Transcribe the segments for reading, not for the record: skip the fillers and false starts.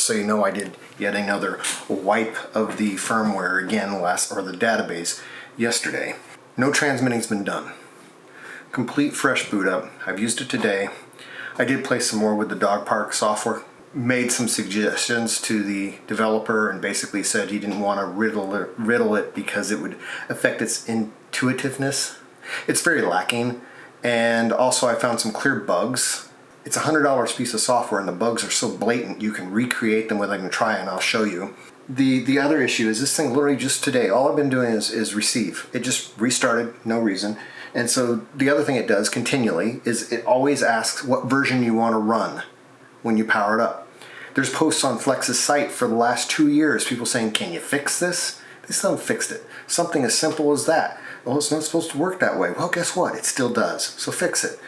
so you know, I did yet another wipe of the firmware again or the database yesterday. No transmitting's been done. Complete fresh boot up. I've used it today. I did play some more with the DogPark software. Made some suggestions to the developer and basically said he didn't want to riddle it because it would affect its intuitiveness. It's very lacking. And also I found some clear bugs. It's a $100 piece of software and the bugs are so blatant you can recreate them without even trying, and I'll show you. The other issue is this thing literally just today, all I've been doing is receive. It just restarted, no reason. And so the other thing it does continually is it always asks what version you want to run when you power it up. There's posts on Flex's site for the last 2 years, people saying, can you fix this? They still haven't fixed it. Something as simple as that. Well, it's not supposed to work that way. Well, guess what? It still does. So fix it.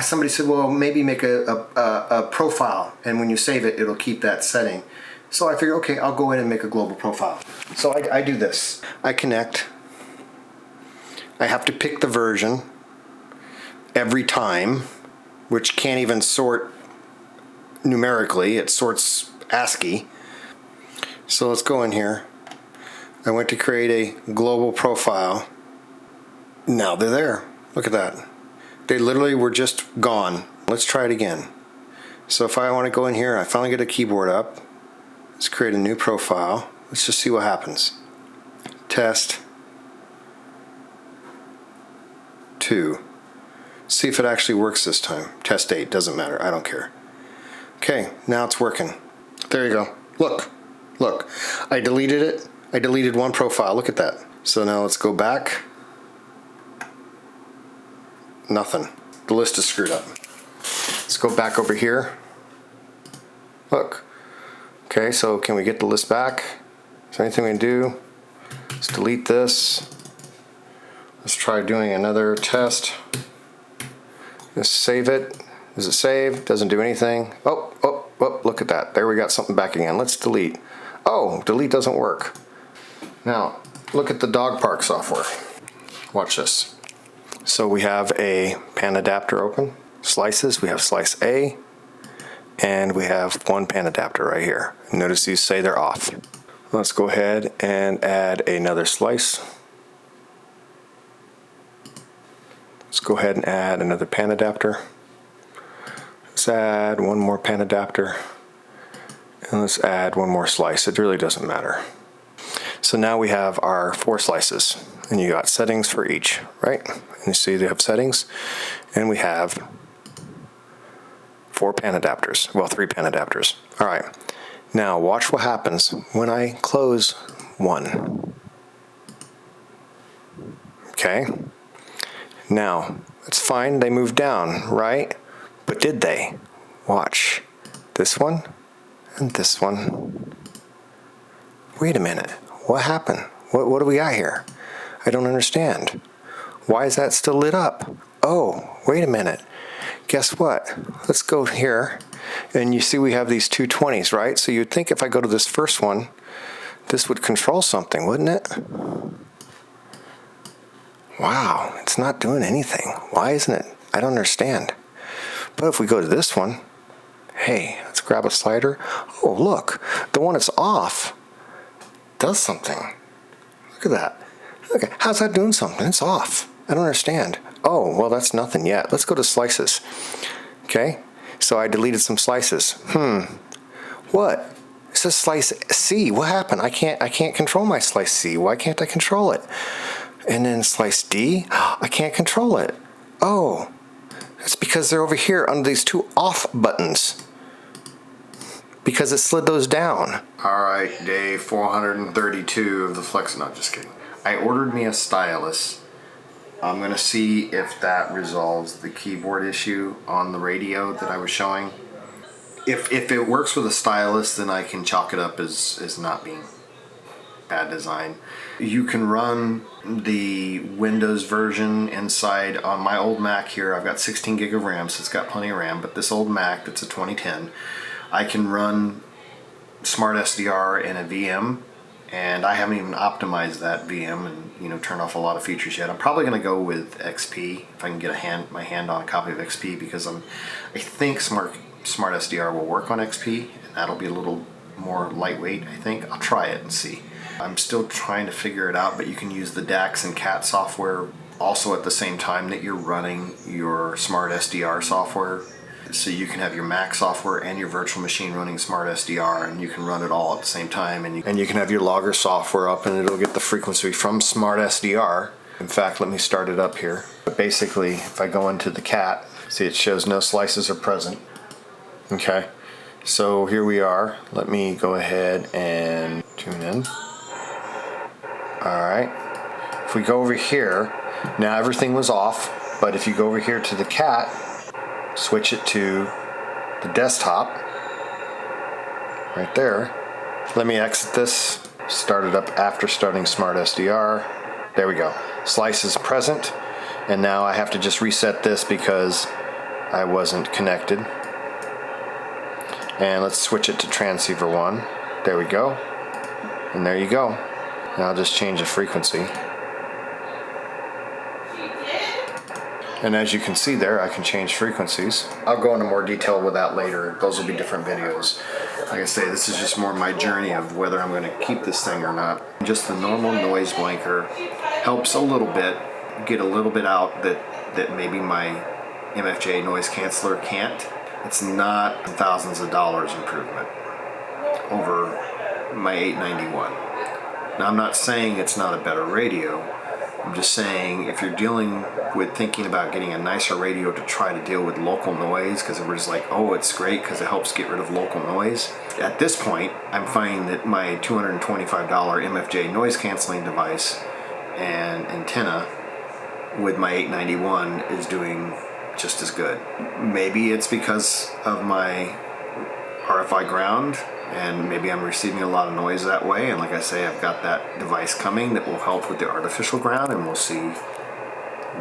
Somebody said, well, maybe make a profile, and when you save it, it'll keep that setting. So I figured, okay, I'll go in and make a global profile. So I do this. I connect. I have to pick the version every time, which can't even sort numerically. It sorts ASCII. So let's go in here. I went to create a global profile. Now they're there. Look at that. They literally were just gone. Let's try it again. So if I want to go in here, I finally get a keyboard up. Let's create a new profile. Let's just see what happens. Test 2. See if it actually works this time. Test 8, doesn't matter, I don't care. Okay, now it's working. There you go. Look, I deleted it. I deleted one profile, look at that. So now let's go back. Nothing. The list is screwed up. Let's go back over here. Look. Okay, so can we get the list back? Is there anything we can do? Let's delete this. Let's try doing another test. Just save it. Does it save? Doesn't do anything. Oh, look at that. There we got something back again. Let's delete. Oh, delete doesn't work. Now, look at the DogPark software. Watch this. So we have a pan adapter open. Slices, we have slice A. And we have one pan adapter right here. Notice these say they're off. Let's go ahead and add another slice. Let's go ahead and add another pan adapter. Let's add one more pan adapter. And let's add one more slice. It really doesn't matter. So now we have our 4 slices. And you got settings for each, right? And you see they have settings. And we have 4 pan adapters. Well, 3 pan adapters. All right. Now watch what happens when I close one. Okay. Now, it's fine. They moved down, right? But did they? Watch. This one and this one. Wait a minute. What happened? What do we got here? I don't understand. Why is that still lit up? Oh, wait a minute. Guess what? Let's go here. And you see we have these 220s, right? So you'd think if I go to this first one, this would control something, wouldn't it? Wow, it's not doing anything. Why isn't it? I don't understand. But if we go to this one, hey, let's grab a slider. Oh, look, the one that's off does something. Look at that. Okay, how's that doing something? It's off. I don't understand. Oh, well, that's nothing yet. Let's go to slices. Okay, so I deleted some slices. What? It says slice C. What happened? I can't control my slice C. Why can't I control it? And then slice D, I can't control it. Oh, that's because they're over here under these 2 off buttons. Because it slid those down. All right, day 432 of the Flex. No, just kidding. I ordered me a stylus. I'm gonna see if that resolves the keyboard issue on the radio that I was showing. If it works with a stylus, then I can chalk it up as not being bad design. You can run the Windows version inside. On my old Mac here, I've got 16 gig of RAM, so it's got plenty of RAM, but this old Mac that's a 2010, I can run Smart SDR in a VM, and I haven't even optimized that VM and turn off a lot of features yet. I'm probably going to go with XP if I can get my hand on a copy of XP, because I think Smart SDR will work on XP, and that'll be a little more lightweight, I think. I'll try it and see. I'm still trying to figure it out, but you can use the DAX and CAT software also at the same time that you're running your Smart SDR software. So you can have your Mac software and your virtual machine running Smart SDR, and you can run it all at the same time, and you can have your logger software up and it'll get the frequency from Smart SDR. In fact, let me start it up here. But basically, if I go into the CAT, see it shows no slices are present. Okay, so here we are. Let me go ahead and tune in. Alright, if we go over here, now everything was off, but if you go over here to the CAT, switch it to the desktop, right there. Let me exit this, start it up after starting Smart SDR. There we go. Slice is present, and now I have to just reset this because I wasn't connected. And let's switch it to transceiver 1. There we go. And there you go. Now I'll just change the frequency. And as you can see there, I can change frequencies. I'll go into more detail with that later. Those will be different videos. Like I say, this is just more my journey of whether I'm going to keep this thing or not. Just the normal noise blanker helps a little bit, get a little bit out that maybe my MFJ noise canceller can't. It's not thousands of dollars improvement over my 891. Now I'm not saying it's not a better radio. I'm just saying if you're dealing with thinking about getting a nicer radio to try to deal with local noise, because we're just like, oh, it's great because it helps get rid of local noise. At this point, I'm finding that my $225 MFJ noise canceling device and antenna with my 891 is doing just as good. Maybe it's because of my RFI ground, and maybe I'm receiving a lot of noise that way, and like I say, I've got that device coming that will help with the artificial ground, and we'll see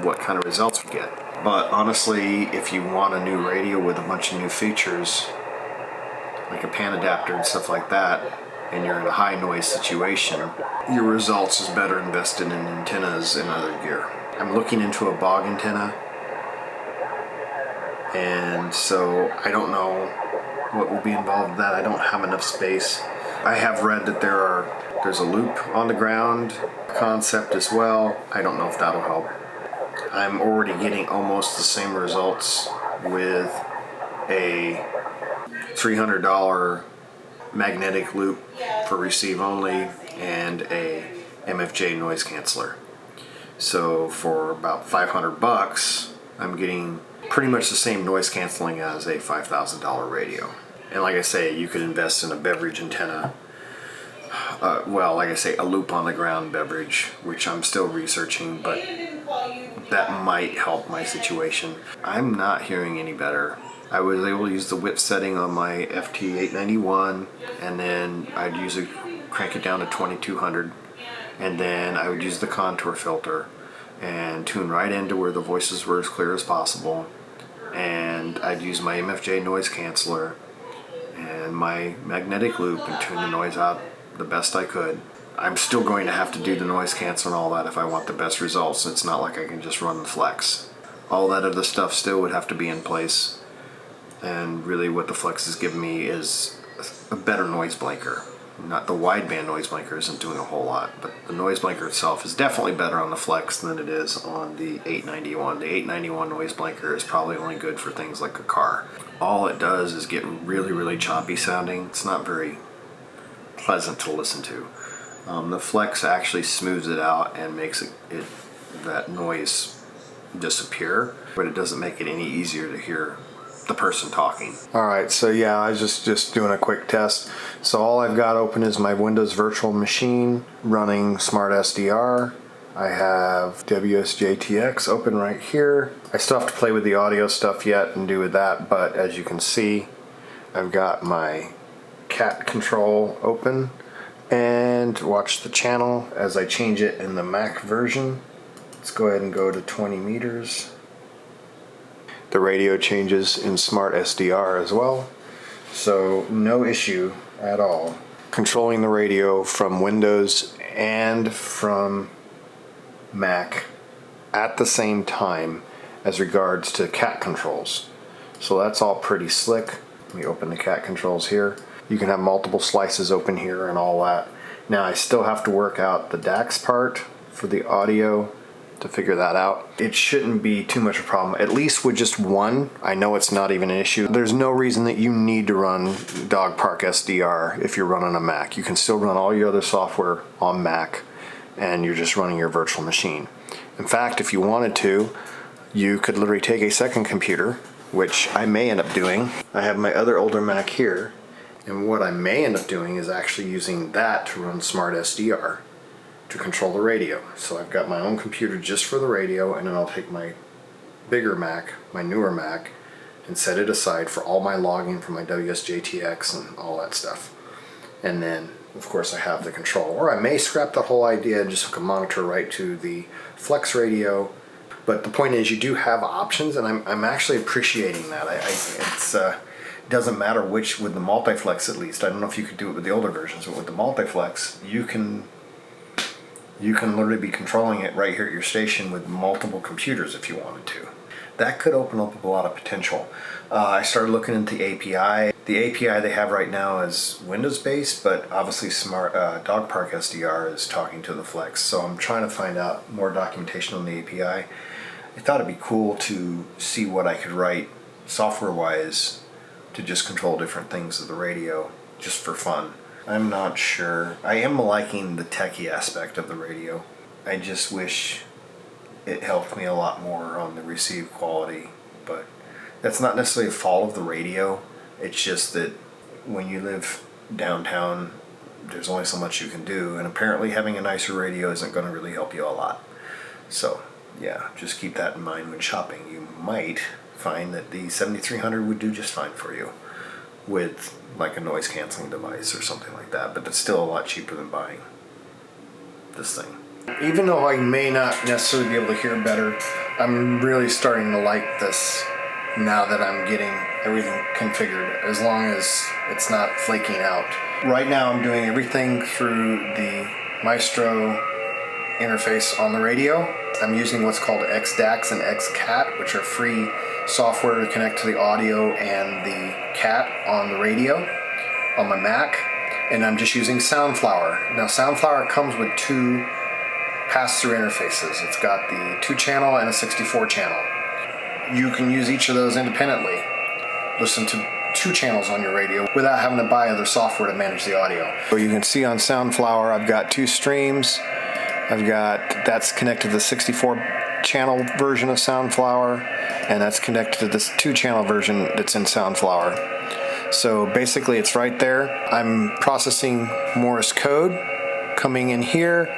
what kind of results we get. But honestly, if you want a new radio with a bunch of new features, like a pan adapter and stuff like that, and you're in a high noise situation, your results is better invested in antennas and other gear. I'm looking into a bog antenna, and so I don't know what will be involved in that. I don't have enough space. I have read that there's a loop on the ground concept as well. I don't know if that'll help. I'm already getting almost the same results with a $300 magnetic loop for receive only and a MFJ noise canceller. So for about $500, I'm getting pretty much the same noise canceling as a $5,000 radio. And like I say, you could invest in a beverage antenna. Like I say, a loop on the ground beverage, which I'm still researching, but that might help my situation. I'm not hearing any better. I was able to use the whip setting on my FT891, and then I'd usually crank it down to 2200, and then I would use the contour filter and tune right into where the voices were as clear as possible. And I'd use my MFJ noise canceller and my magnetic loop and tune the noise out the best I could. I'm still going to have to do the noise cancel and all that if I want the best results. It's not like I can just run the Flex. All that other stuff still would have to be in place. And really what the Flex has given me is a better noise blanker. Not the wideband noise blanker isn't doing a whole lot, but the noise blanker itself is definitely better on the Flex than it is on the 891. The 891 noise blanker is probably only good for things like a car. All it does is get really, really choppy sounding. It's not very pleasant to listen to. The Flex actually smooths it out and makes that noise disappear, but it doesn't make it any easier to hear the person talking. Alright, so yeah, I was just doing a quick test. So all I've got open is my Windows virtual machine running Smart SDR. I have WSJTX open right here. I still have to play with the audio stuff yet and do with that, but as you can see, I've got my CAT control open, and watch the channel as I change it in the Mac version. Let's go ahead and go to 20 meters. The radio changes in Smart SDR as well, so no issue at all. Controlling the radio from Windows and from Mac at the same time as regards to CAT controls. So that's all pretty slick. Let me open the CAT controls here. You can have multiple slices open here and all that. Now I still have to work out the DAX part for the audio to figure that out. It shouldn't be too much of a problem, at least with just one. I know it's not even an issue. There's no reason that you need to run DogParkSDR if you're running a Mac. You can still run all your other software on Mac and you're just running your virtual machine. In fact, if you wanted to, you could literally take a second computer, which I may end up doing. I have my other older Mac here, and what I may end up doing is actually using that to run Smart SDR to control the radio. So I've got my own computer just for the radio, and then I'll take my bigger Mac, my newer Mac, and set it aside for all my logging for my WSJTX and all that stuff. And then, of course, I have the control. Or I may scrap the whole idea and just hook a monitor right to the FlexRadio. But the point is, you do have options, and I'm actually appreciating that. It doesn't matter which, with the multiplex at least. I don't know if you could do it with the older versions, but with the multiplex, you can literally be controlling it right here at your station with multiple computers if you wanted to. That could open up a lot of potential. I started looking into the API. The API they have right now is Windows-based, but obviously DogParkSDR is talking to the Flex. So I'm trying to find out more documentation on the API. I thought it'd be cool to see what I could write software-wise to just control different things of the radio, just for fun. I'm not sure. I am liking the techie aspect of the radio. I just wish it helped me a lot more on the receive quality, but that's not necessarily a fault of the radio. It's just that when you live downtown, there's only so much you can do, and apparently having a nicer radio isn't going to really help you a lot. So yeah, just keep that in mind when shopping. You might find that the 7300 would do just fine for you with like a noise canceling device or something like that, but it's still a lot cheaper than buying this thing. Even though I may not necessarily be able to hear better, I'm really starting to like this now that I'm getting everything configured, as long as it's not flaking out. Right now I'm doing everything through the Maestro interface on the radio. I'm using what's called XDAX and XCAT, which are free software to connect to the audio and the CAT on the radio on my Mac, and I'm just using Soundflower. Now Soundflower comes with two pass-through interfaces. It's got the 2-channel and a 64-channel. You can use each of those independently. Listen to 2 channels on your radio without having to buy other software to manage the audio. So you can see on Soundflower I've got 2 streams. That's connected to the 64-channel version of Soundflower, and that's connected to this 2-channel version that's in Soundflower. So basically it's right there. I'm processing Morse code coming in here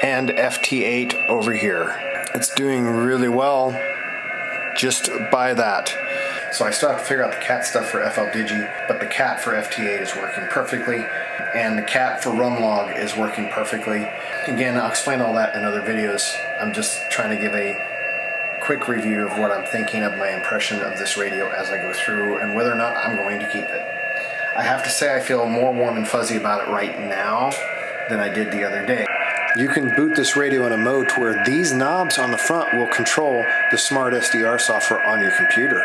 and FT8 over here. It's doing really well just by that. So I still have to figure out the CAT stuff for FLDigi, but the CAT for FT8 is working perfectly, and the CAT for RumLog is working perfectly. Again, I'll explain all that in other videos. I'm just trying to give a quick review of what I'm thinking of my impression of this radio as I go through, and whether or not I'm going to keep it. I have to say I feel more warm and fuzzy about it right now than I did the other day. You can boot this radio in a mode to where these knobs on the front will control the Smart SDR software on your computer.